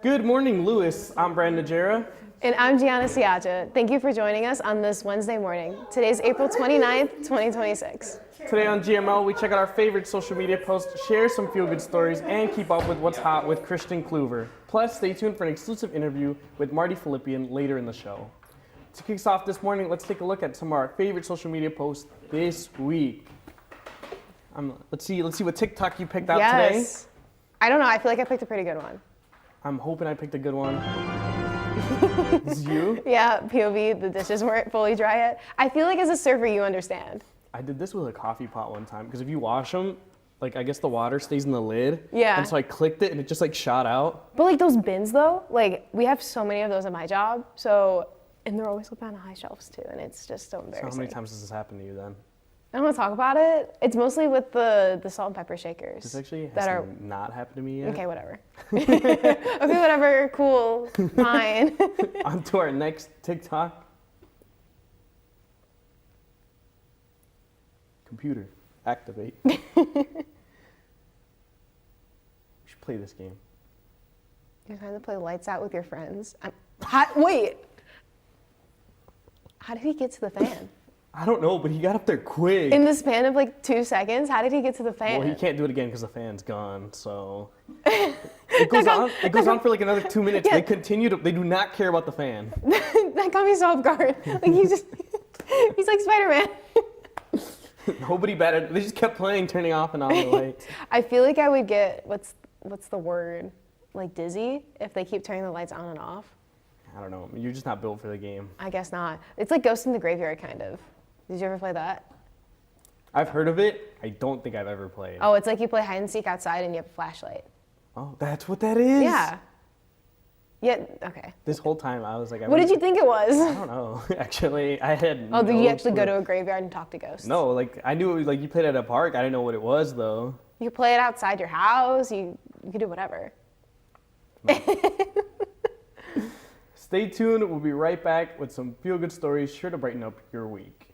Good morning, Lewis. I'm Brandon Najera. And I'm Gianna Siaja. Thank you for joining us on this Wednesday morning. Today's April 29th, 2026. Today on GML, we check out our favorite social media posts, share some feel-good stories, and keep up with what's hot with Christian Kluver. Plus, stay tuned for an exclusive interview with Marty Philippian later in the show. To kick us off this morning, let's take a look at some of our favorite social media posts this week. Let's see what TikTok you picked out today. I don't know. I feel like I picked a pretty good one. I'm hoping I picked a good one. This is you? Yeah, POV, the dishes weren't fully dry yet. I feel like as a server, you understand. I did this with a coffee pot one time, because if you wash them, like I guess the water stays in the lid. Yeah. And so I clicked it and it just like shot out. But like those bins though, like we have so many of those at my job, and they're always up on high shelves too, and it's just so embarrassing. So how many times does this happen to you then? I don't want to talk about it. It's mostly with the salt and pepper shakers. This actually has not happened to me yet. Okay, whatever. Okay, whatever, cool, fine. On to our next TikTok. Computer, activate. We should play this game. You're trying to play lights out with your friends. Wait. How did he get to the fan? I don't know, but he got up there quick. In the span of like 2 seconds? How did he get to the fan? Well, he can't do it again because the fan's gone, so. It goes on for like another 2 minutes. Yeah. They do not care about the fan. That got me so off guard. Like he's like Spider-Man. Nobody batted. They just kept playing, turning off and on the lights. I feel like I would get, what's the word? Like dizzy if they keep turning the lights on and off. I don't know. You're just not built for the game. I guess not. It's like Ghost in the Graveyard, kind of. Did you ever play that? I've heard of it. I don't think I've ever played. Oh, it's like you play hide and seek outside and you have a flashlight. Oh, that's what that is? Yeah. Yeah, okay. This whole time I was like... What did you think it was? I don't know. Actually, I had Oh, did you actually go to a graveyard and talk to ghosts? No, like I knew it was like you played at a park. I didn't know what it was though. You could play it outside your house. You could do whatever. Stay tuned. We'll be right back with some feel-good stories sure to brighten up your week.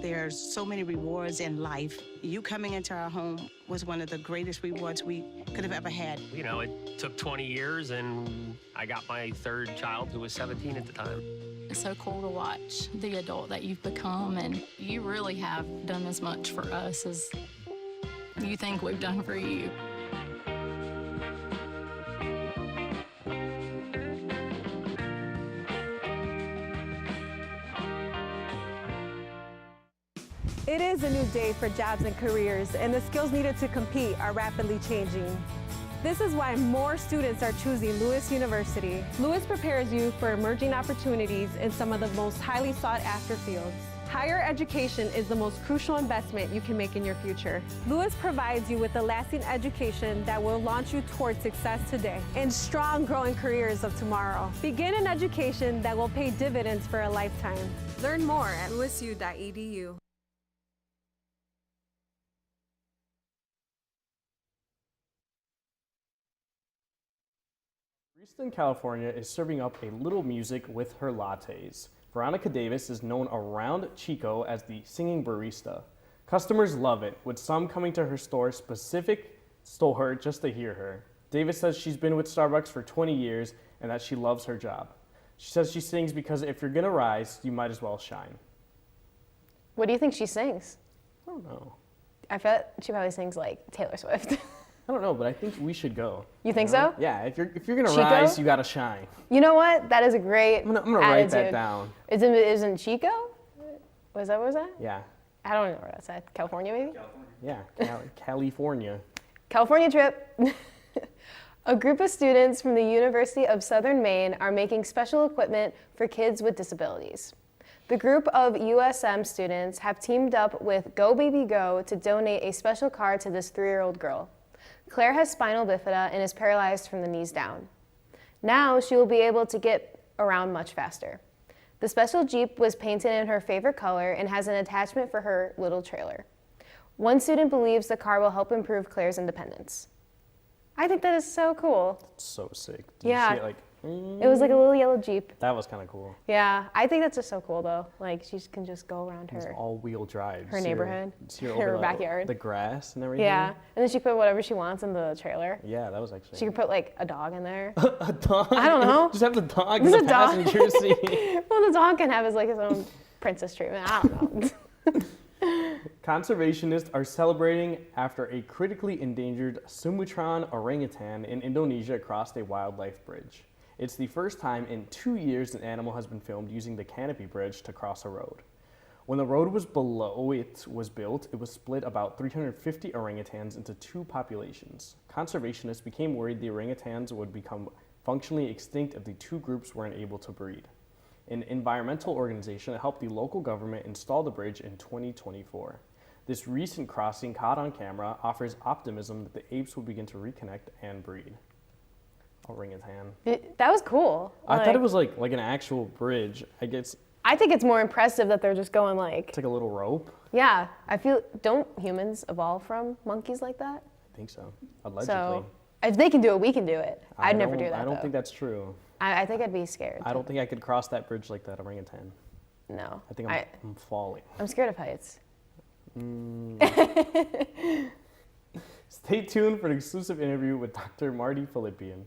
There's so many rewards in life. You coming into our home was one of the greatest rewards we could have ever had. You know, it took 20 years and I got my third child who was 17 at the time. It's so cool to watch the adult that you've become, and you really have done as much for us as you think we've done for you. It is a new day for jobs and careers, and the skills needed to compete are rapidly changing. This is why more students are choosing Lewis University. Lewis prepares you for emerging opportunities in some of the most highly sought-after fields. Higher education is the most crucial investment you can make in your future. Lewis provides you with a lasting education that will launch you toward success today and strong, growing careers of tomorrow. Begin an education that will pay dividends for a lifetime. Learn more at lewisu.edu. Houston, California is serving up a little music with her lattes. Veronica Davis is known around Chico as the singing barista. Customers love it, with some coming to her store just to hear her. Davis says she's been with Starbucks for 20 years and that she loves her job. She says she sings because if you're gonna rise, you might as well shine. What do you think she sings? I don't know. I bet she probably sings like Taylor Swift. I don't know, but I think we should go. You think so? Yeah, if you're gonna Chico? rise, you gotta shine. You know what? That is a great I'm gonna write that attitude. down. Isn't Chico? Was that? Yeah, I don't know where that's at. California, maybe? yeah, California. California trip. A group of students from the University of Southern Maine are making special equipment for kids with disabilities. The group of USM students have teamed up with Go Baby Go to donate a special car to this 3-year-old girl. Claire has spinal bifida and is paralyzed from the knees down. Now she will be able to get around much faster. The special Jeep was painted in her favorite color and has an attachment for her little trailer. One student believes the car will help improve Claire's independence. I think that is so cool. So sick. Did Yeah. you see it, like, It was like a little yellow Jeep. that was kind of cool. Yeah, I think that's just so cool though. Like she can just go around It's her. all-wheel drive. Her neighborhood, See her over the- backyard. the grass and everything. Yeah, and then she put whatever she wants in the trailer. Yeah, that was actually. She could put like a dog in there. A dog. I don't know. Just have the dog in Just the a dog. passenger seat. Well, the dog can have his own princess treatment. I don't know. Conservationists are celebrating after a critically endangered Sumatran orangutan in Indonesia crossed a wildlife bridge. It's the first time in 2 years an animal has been filmed using the canopy bridge to cross a road. When the road was below it was built, it was split about 350 orangutans into 2 populations. Conservationists became worried the orangutans would become functionally extinct if the 2 groups weren't able to breed. An environmental organization helped the local government install the bridge in 2024. This recent crossing, caught on camera, offers optimism that the apes will begin to reconnect and breed. Orangutan. That was cool. I thought it was like an actual bridge. I guess I think it's more impressive that they're just going like. it's like a little rope. Yeah, I feel. Don't humans evolve from monkeys like that? I think so. Allegedly. So if they can do it, we can do it. I'd never do that. I don't though. think that's true. I think I'd be scared. I don't think I could cross that bridge like that orangutan. No. I think I'm falling. I'm scared of heights. Stay tuned for an exclusive interview with Dr. Marty Philippian.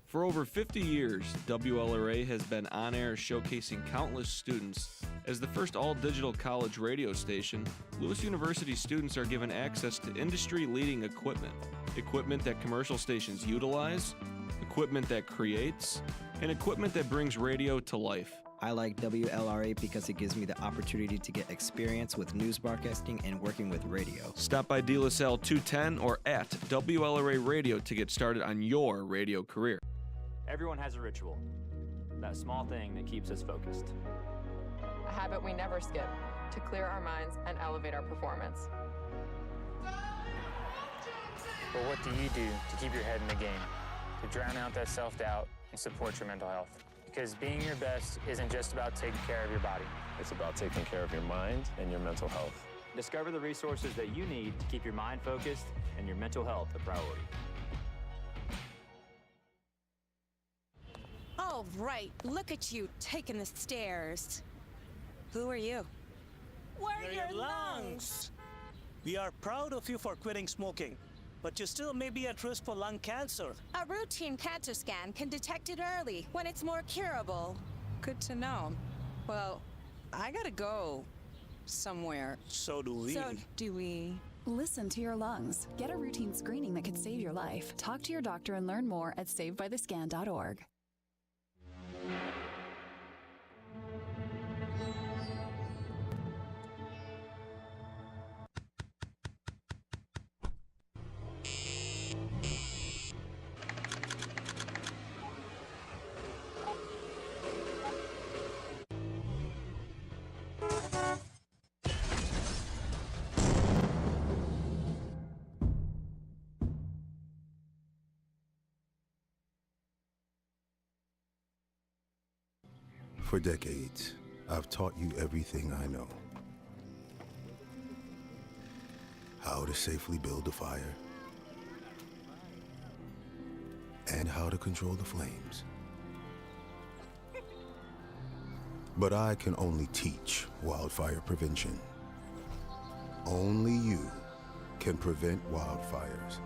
For over 50 years, WLRA has been on air showcasing countless students. As the first all-digital college radio station, Lewis University students are given access to industry-leading equipment. Equipment that commercial stations utilize, equipment that creates, and equipment that brings radio to life. I like WLRA because it gives me the opportunity to get experience with news broadcasting and working with radio. Stop by De La Salle 210 or at WLRA Radio to get started on your radio career. Everyone has a ritual, that small thing that keeps us focused. A habit we never skip to clear our minds and elevate our performance. But what do you do to keep your head in the game, to drown out that self-doubt and support your mental health? Because being your best isn't just about taking care of your body. It's about taking care of your mind and your mental health. Discover the resources that you need to keep your mind focused and your mental health a priority. All right, look at you taking the stairs. Who are you? We're your lungs. We are proud of you for quitting smoking, but you still may be at risk for lung cancer. A routine cancer scan can detect it early when it's more curable. Good to know. Well, I gotta go somewhere. So do we. So do we. Listen to your lungs. Get a routine screening that could save your life. Talk to your doctor and learn more at savedbythescan.org. For decades, I've taught you everything I know. How to safely build a fire, and how to control the flames. But I can only teach wildfire prevention. Only you can prevent wildfires.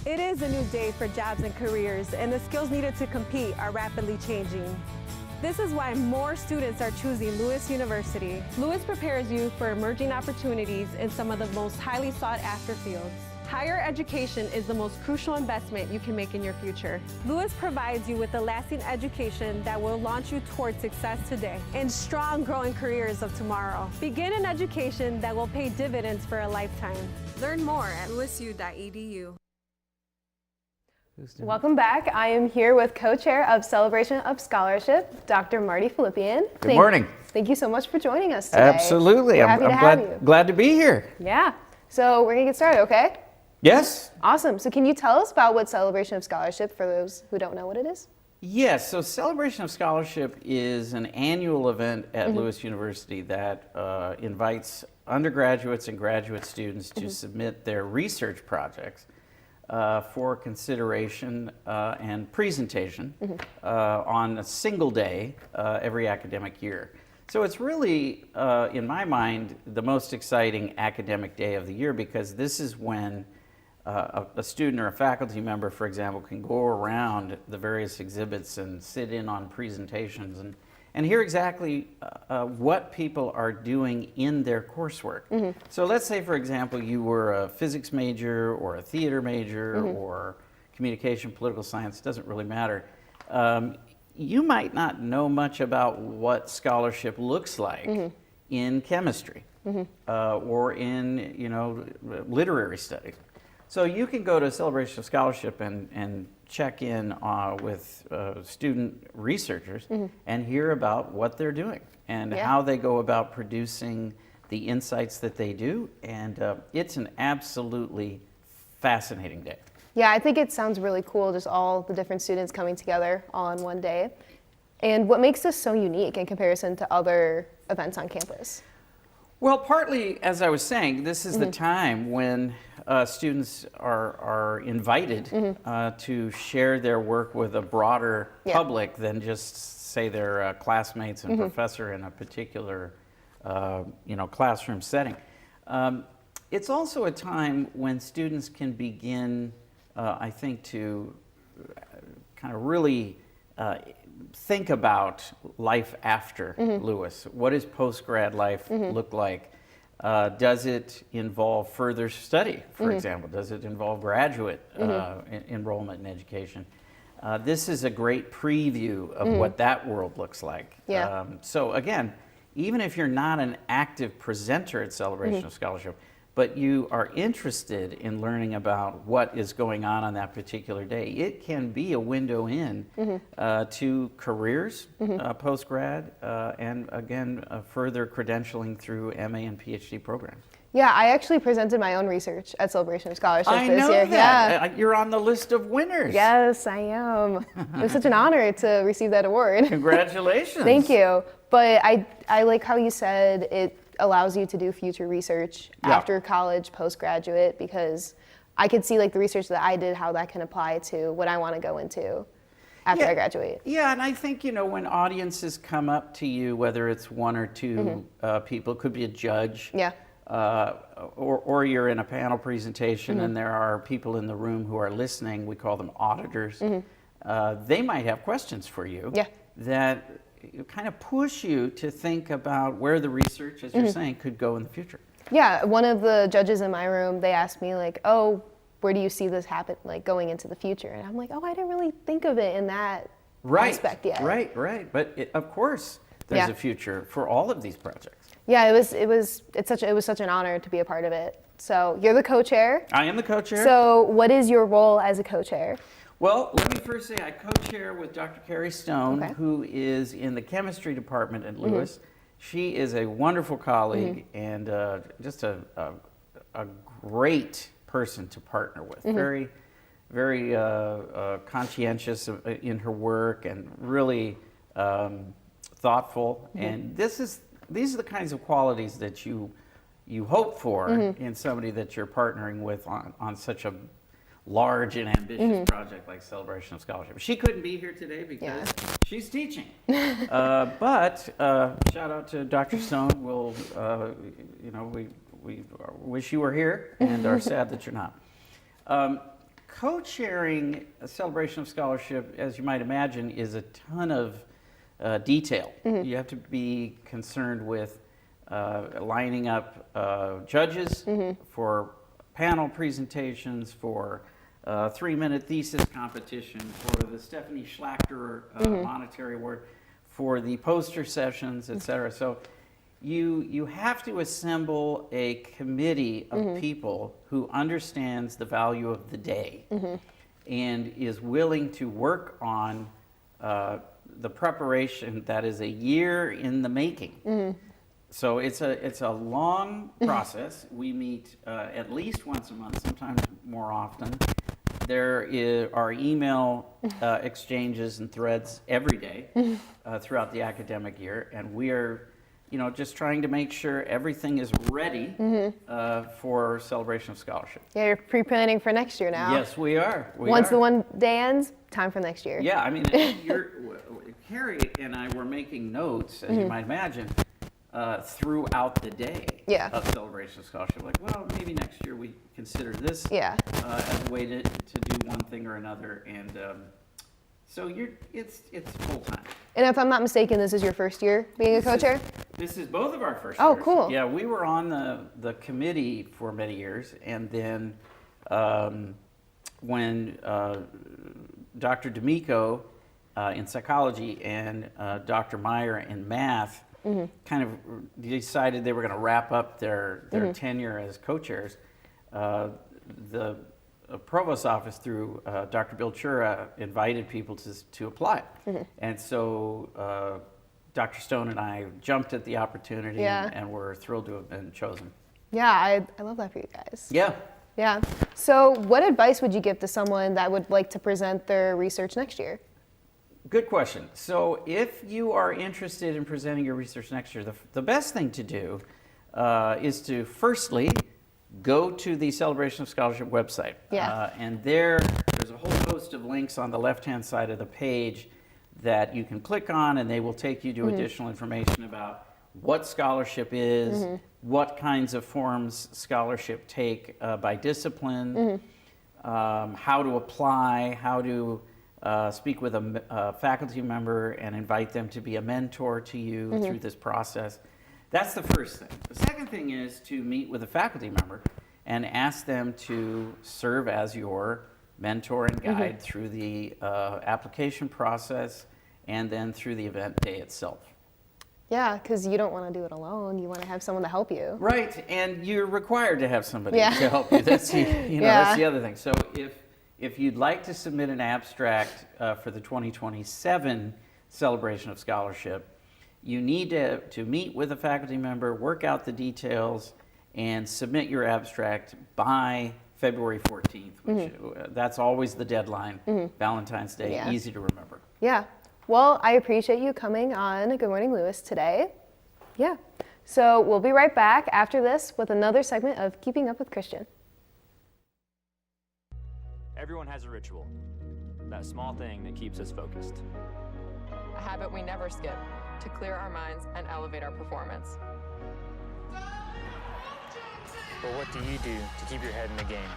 It is a new day for jobs and careers, and the skills needed to compete are rapidly changing. This is why more students are choosing Lewis University. Lewis prepares you for emerging opportunities in some of the most highly sought after fields. Higher education is the most crucial investment you can make in your future. Lewis provides you with a lasting education that will launch you towards success today and strong growing careers of tomorrow. Begin an education that will pay dividends for a lifetime. Learn more at lewisu.edu. Welcome back. I am here with co-chair of Celebration of Scholarship, Dr. Marty Philippian. Good morning. Thank you so much for joining us today. Absolutely. We're happy to have you. Glad to be here. Yeah. So we're going to get started, okay? Yes? Awesome. So can you tell us about what Celebration of Scholarship, for those who don't know what it is? Yes, so Celebration of Scholarship is an annual event at Lewis University that invites undergraduates and graduate students to submit their research projects for consideration and presentation on a single day every academic year. So it's really, in my mind, the most exciting academic day of the year, because this is when a student or a faculty member, for example, can go around the various exhibits and sit in on presentations and hear exactly what people are doing in their coursework. So let's say, for example, you were a physics major or a theater major or communication, political science, doesn't really matter. You might not know much about what scholarship looks like in chemistry or in, literary studies. So you can go to Celebration of Scholarship and check in with student researchers and hear about what they're doing and how they go about producing the insights that they do. And it's an absolutely fascinating day. Yeah, I think it sounds really cool, just all the different students coming together all on one day. And what makes this so unique in comparison to other events on campus? Well, partly, as I was saying, this is the time when students are invited to share their work with a broader public than just, say, their classmates and professor in a particular classroom setting. It's also a time when students can begin, I think, to kind of really think about life after Lewis. What does post-grad life look like? Does it involve further study, for example? Does it involve graduate enrollment in education? This is a great preview of what that world looks like. So again, even if you're not an active presenter at Celebration of Scholarship, but you are interested in learning about what is going on that particular day, it can be a window in to careers, post-grad, and again, further credentialing through MA and PhD programs. Yeah, I actually presented my own research at Celebration of Scholarship this year. I know that. You're on the list of winners. Yes, I am. It was such an honor to receive that award. Congratulations. Thank you. But I like how you said it allows you to do future research after college, postgraduate, because I could see like the research that I did, how that can apply to what I want to go into after I graduate. Yeah, and I think, when audiences come up to you, whether it's one or two people, it could be a judge, or you're in a panel presentation and there are people in the room who are listening, we call them auditors, they might have questions for you that kind of push you to think about where the research, as you're saying, could go in the future. Yeah, one of the judges in my room, they asked me like, oh, where do you see this happen, like going into the future? And I'm like, oh, I didn't really think of it in that aspect yet. Right. But of course, there's a future for all of these projects. Yeah, it was such an honor to be a part of it. So you're the co-chair. I am the co-chair. So what is your role as a co-chair? Well, let me first say I co-chair with Dr. Carrie Stone, who is in the chemistry department at Lewis. She is a wonderful colleague and just a great person to partner with. Very, very conscientious in her work and really thoughtful. And these are the kinds of qualities that you hope for in somebody that you're partnering with on such a large and ambitious project like Celebration of Scholarship. She couldn't be here today because she's teaching. But shout out to Dr. Stone. We'll, we wish you were here and are sad that you're not. co-chairing a celebration of scholarship, as you might imagine, is a ton of detail. You have to be concerned with lining up judges for panel presentations, for 3-minute thesis competition, for the Stephanie Schlachter Monetary Award, for the poster sessions, etc. So you have to assemble a committee of people who understands the value of the day and is willing to work on the preparation that is a year in the making. So it's a long process. We meet at least once a month, sometimes more often. There are email exchanges and threads every day throughout the academic year, and we are, just trying to make sure everything is ready for Celebration of Scholarship. Yeah, you're pre-planning for next year now. Yes, we are. Once the one day ends, time for next year. Yeah, I mean, Carrie and I were making notes, as you might imagine, throughout the day of Celebration of Scholarship. Like, well, maybe next year we consider this as a way to do one thing or another. And so it's full time. And if I'm not mistaken, this is your first year being a co-chair? This is both of our first years. Oh, cool. Yeah, we were on the committee for many years. And then when Dr. D'Amico in psychology and Dr. Meyer in math kind of decided they were going to wrap up their tenure as co-chairs, the provost's office through Dr. Bill Chura invited people to apply. And so Dr. Stone and I jumped at the opportunity and we're thrilled to have been chosen. Yeah, I love that for you guys. Yeah. Yeah. So what advice would you give to someone that would like to present their research next year? Good question. So if you are interested in presenting your research next year, the best thing to do is to firstly go to the Celebration of Scholarship website. And there's a whole host of links on the left-hand side of the page that you can click on, and they will take you to additional information about what scholarship is, what kinds of forms scholarship take by discipline, how to apply, how to speak with a faculty member and invite them to be a mentor to you through this process. That's the first thing. The second thing is to meet with a faculty member and ask them to serve as your mentor and guide through the application process and then through the event day itself. Yeah, because you don't want to do it alone. You want to have someone to help you. Right, and you're required to have somebody to help you. That's that's the other thing. So if you'd like to submit an abstract for the 2027 Celebration of Scholarship, you need to meet with a faculty member, work out the details, and submit your abstract by February 14th, which that's always the deadline, Valentine's Day, easy to remember. Yeah. Well, I appreciate you coming on Good Morning Lewis today. Yeah. So we'll be right back after this with another segment of Keeping Up with Christian. Everyone has a ritual, that small thing that keeps us focused. A habit we never skip to clear our minds and elevate our performance. But what do you do to keep your head in the game,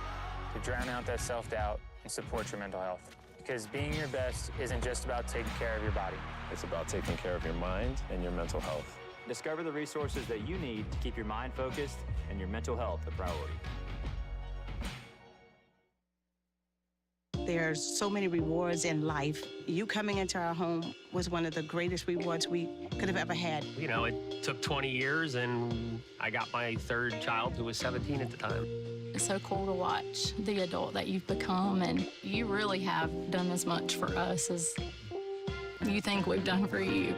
to drown out that self-doubt and support your mental health? Because being your best isn't just about taking care of your body. It's about taking care of your mind and your mental health. Discover the resources that you need to keep your mind focused and your mental health a priority. There's so many rewards in life. You coming into our home was one of the greatest rewards we could have ever had. It took 20 years, and I got my third child, who was 17 at the time. It's so cool to watch the adult that you've become, and you really have done as much for us as you think we've done for you.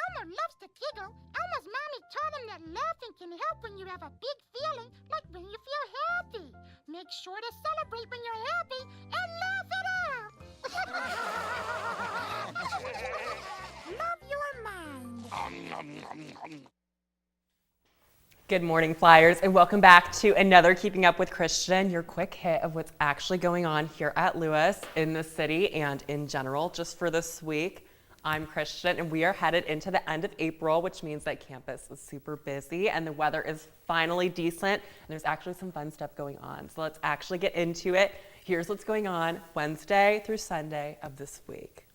Elmer loves to giggle. Elmer's mommy taught him that laughing can help when you have a big feeling, like when you feel happy. Make sure to celebrate when you're happy and laugh it out. Love your mind. Good morning, Flyers, and welcome back to another Keeping Up with Christian, your quick hit of what's actually going on here at Lewis, in the city, and in general, just for this week. I'm Christian, and we are headed into the end of April, which means that campus is super busy, and the weather is finally decent, and there's actually some fun stuff going on. So let's actually get into it. Here's what's going on Wednesday through Sunday of this week.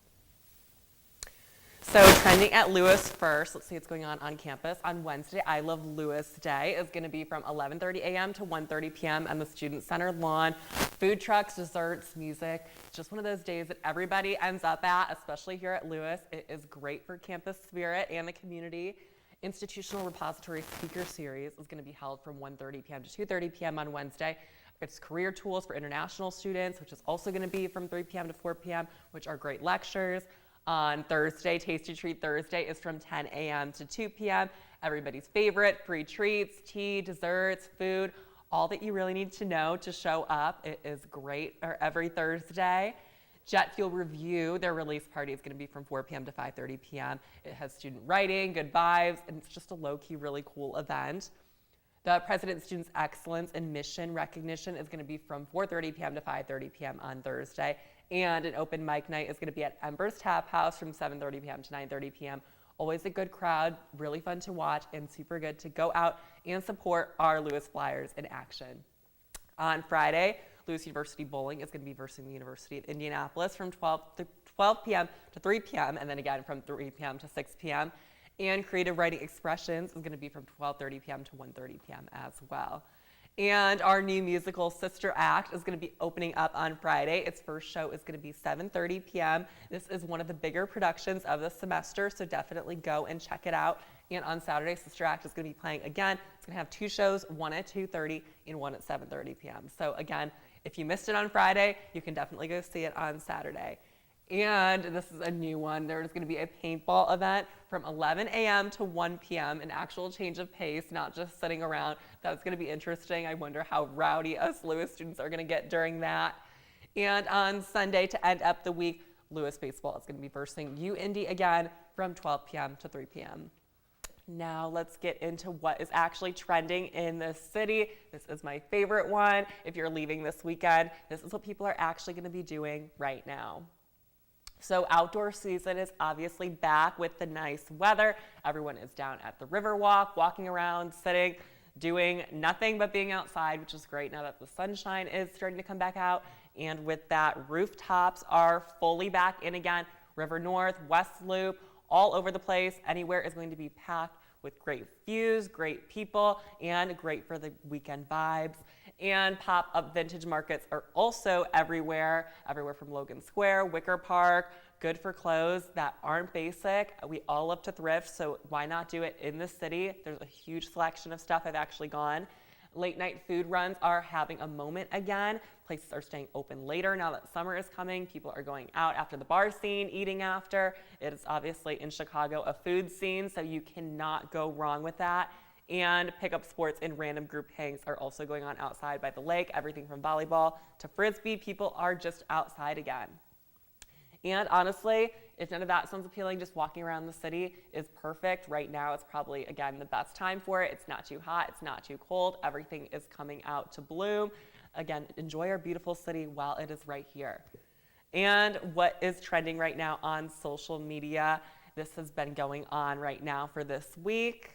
So trending at Lewis first, let's see what's going on campus. On Wednesday, I Love Lewis Day is going to be from 11:30 a.m. to 1:30 p.m. on the Student Center lawn. Food trucks, desserts, music. It's just one of those days that everybody ends up at, especially here at Lewis. It is great for campus spirit and the community. Institutional Repository Speaker Series is going to be held from 1:30 p.m. to 2:30 p.m. on Wednesday. It's career tools for international students, which is also going to be from 3 p.m. to 4 p.m., which are great lectures. On Thursday, Tasty Treat Thursday is from 10 a.m. to 2 p.m. Everybody's favorite, free treats, tea, desserts, food, all that you really need to know to show up. It is great every Thursday. Jet Fuel Review, their release party is going to be from 4 p.m. to 5:30 p.m. It has student writing, good vibes, and it's just a low-key, really cool event. The President Students Excellence and Mission Recognition is going to be from 4:30 p.m. to 5:30 p.m. on Thursday. And an open mic night is going to be at Ember's Tap House from 7:30 p.m. to 9:30 p.m. Always a good crowd, really fun to watch, and super good to go out and support our Lewis Flyers in action. On Friday, Lewis University Bowling is going to be versus the University of Indianapolis from 12 p.m. to 3 p.m. and then again from 3 p.m. to 6 p.m. And Creative Writing Expressions is going to be from 12:30 p.m. to 1:30 p.m. as well. And our new musical Sister Act is going to be opening up on Friday. Its first show is going to be 7:30 p.m. This is one of the bigger productions of the semester, so definitely go and check it out. And on Saturday, Sister Act is going to be playing again. It's going to have two shows, one at 2:30 and one at 7:30 p.m. So again, if you missed it on Friday, you can definitely go see it on Saturday. And this is a new one. There's going to be a paintball event from 11 a.m. to 1 p.m., an actual change of pace, not just sitting around. That's going to be interesting. I wonder how rowdy us Lewis students are going to get during that. And on Sunday, to end up the week, Lewis baseball is going to be versing UIndy again from 12 p.m. to 3 p.m. Now let's get into what is actually trending in the city. This is my favorite one. If you're leaving this weekend, this is what people are actually going to be doing right now. So outdoor season is obviously back with the nice weather. Everyone is down at the Riverwalk, walking around, sitting, doing nothing but being outside, which is great now that the sunshine is starting to come back out. And with that, rooftops are fully back in again. River North, West Loop, all over the place. Anywhere is going to be packed with great views, great people, and great for the weekend vibes. And pop-up vintage markets are also everywhere from Logan Square, Wicker Park, good for clothes that aren't basic. We all love to thrift, so why not do it in the city? There's a huge selection of stuff. I've actually gone. Late night food runs are having a moment again. Places are staying open later now that summer is coming. People are going out after the bar scene, eating after. It is obviously in Chicago a food scene, so you cannot go wrong with that. And pickup sports and random group hangs are also going on outside by the lake. Everything from volleyball to frisbee, people are just outside again. And honestly, if none of that sounds appealing, just walking around the city is perfect. Right now, it's probably, again, the best time for it. It's not too hot, it's not too cold. Everything is coming out to bloom. Again, enjoy our beautiful city while it is right here. And what is trending right now on social media? This has been going on right now for this week.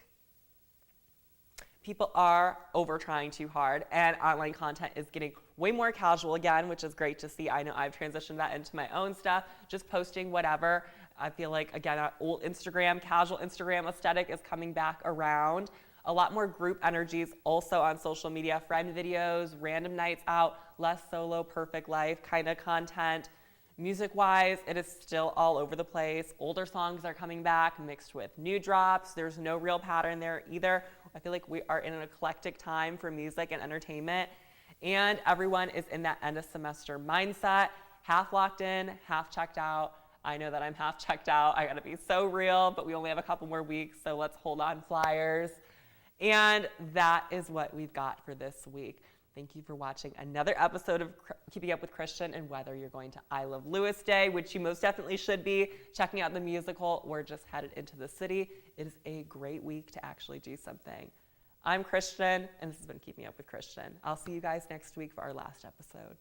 People are over trying too hard, and online content is getting way more casual again, which is great to see. I know I've transitioned that into my own stuff, just posting whatever. I feel like, again, our old Instagram, casual Instagram aesthetic is coming back around. A lot more group energies also on social media, friend videos, random nights out, less solo, perfect life kind of content. Music-wise, it is still all over the place. Older songs are coming back mixed with new drops. There's no real pattern there either. I feel like we are in an eclectic time for music and entertainment, and everyone is in that end of semester mindset, half locked in, half checked out. I know that I'm half checked out. I gotta be so real, but we only have a couple more weeks, so let's hold on, Flyers. And that is what we've got for this week. Thank you for watching another episode of Keeping Up with Christian, and whether you're going to I Love Lewis Day, which you most definitely should be, checking out the musical, or just headed into the city, it is a great week to actually do something. I'm Christian, and this has been Keeping Up with Christian. I'll see you guys next week for our last episode.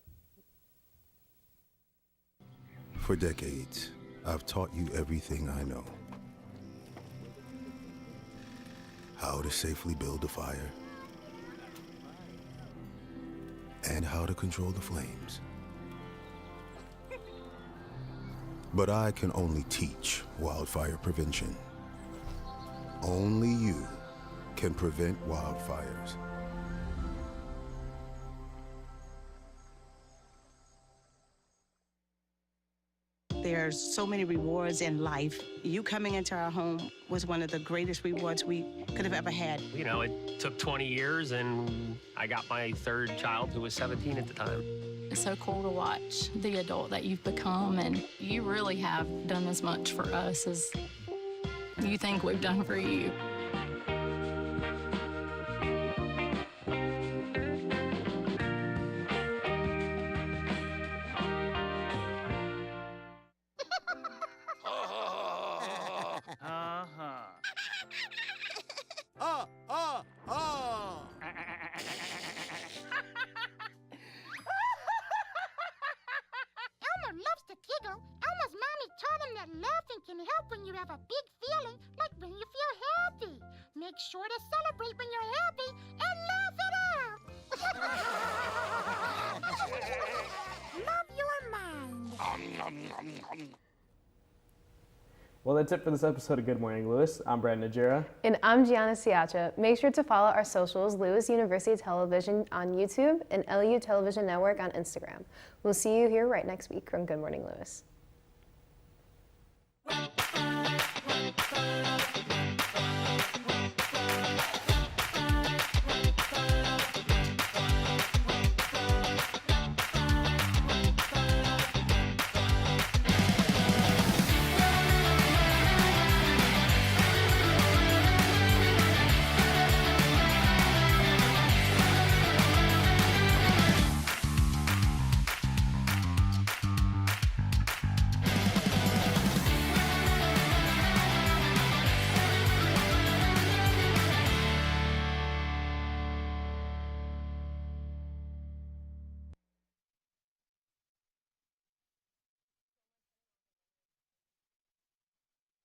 For decades, I've taught you everything I know. How to safely build a fire, and how to control the flames. But I can only teach wildfire prevention. Only you can prevent wildfires. There's so many rewards in life. You coming into our home was one of the greatest rewards we could have ever had. You know, it took 20 years, and I got my third child, who was 17 at the time. It's so cool to watch the adult that you've become, and you really have done as much for us as you think we've done for you. Elmer loves to giggle. Elmer's mommy taught him that laughing can help when you have a big feeling, like when you feel happy. Make sure to celebrate when you're happy and laugh it out. Love your mind. Well, that's it for this episode of Good Morning Lewis. I'm Brad Najera. And I'm Gianna Siacha. Make sure to follow our socials, Lewis University Television on YouTube and LU Television Network on Instagram. We'll see you here right next week on Good Morning Lewis.